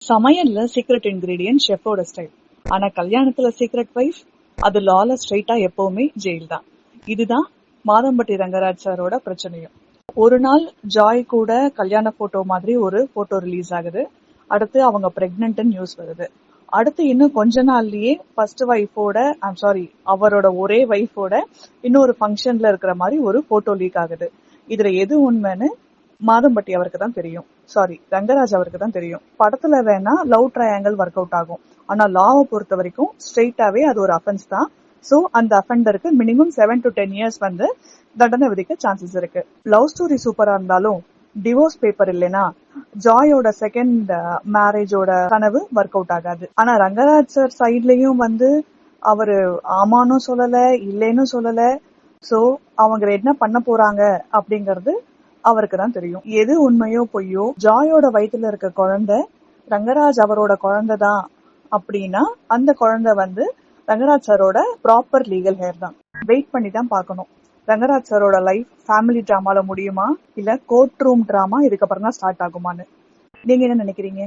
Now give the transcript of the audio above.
சமையல்ல secret ingredient ஷெஃபோட style. ஆனா கல்யாணத்துல சீக்ரெட் வைஃப், அது லால ஸ்ட்ரைட்டா எப்பவுமே ஜெயில் தான். இதுதான் மாதம்பட்டி ரங்கராஜ் சாரோட பிரச்சனையும். ஒரு நாள் ஜாய் கூட கல்யாண போட்டோ மாதிரி ஒரு போட்டோ ரிலீஸ் ஆகுது. அடுத்து அவங்க பிரெக்னன்ட் நியூஸ் வருது. அடுத்து இன்னும் கொஞ்ச நாள்லயே ஃபர்ஸ்ட் வைஃபோட அவரோட ஒரே வைஃபோட இன்னொரு ஃபங்க்ஷன்ல இருக்கிற மாதிரி ஒரு போட்டோ லீக் ஆகுது. இதுல எது உண்மைன்னு மாதம்பட்டி அவருக்கு தான் தெரியும். ரங்கராஜ் அவருக்கு தான் தெரியும். படத்துல வேணா லவ் ட்ரையாங்கிள் ஒர்க் அவுட் ஆகும். ஆனா லாவை பொறுத்த வரைக்கும் ஸ்ட்ரெயிட்டாவே அது ஒரு அஃபென்ஸ் தான். சோ அந்த அஃபெண்டருக்கு மினிமம் 7 to 10 years தண்டனை விதிக்க சான்சஸ் இருக்கு. லவ் ஸ்டோரி சூப்பரா இருந்தாலும் டிவோர்ஸ் பேப்பர் இல்லைன்னா ஜாயோட செகண்ட் மேரேஜோட கனவு ஒர்க் அவுட் ஆகாது. ஆனா ரங்கராஜ் சார் சைட்லயும் அவரு ஆமானும் சொல்லல, இல்லைன்னு சொல்லல. சோ அவங்க என்ன பண்ண போறாங்க அப்படிங்கறது அவருக்கு தான் தெரியும். எது உண்மையோ பொய்யோ, ஜாயோட வயித்துல இருக்க குழந்தை ரங்கராஜ் அவரோட குழந்தை தான் அப்படின்னா அந்த குழந்தை ரங்கராஜ் சாரோட ப்ராப்பர் லீகல் ஹேர் தான். வெயிட் பண்ணி தான் பார்க்கணும். ரங்கராஜ் சாரோட லைஃப் ஃபேமிலி டிராமால முடியுமா இல்ல கோர்ட் ரூம் டிராமா இதுக்கப்புறம் தான் ஸ்டார்ட் ஆகுமான்னு. நீங்க என்ன நினைக்கிறீங்க?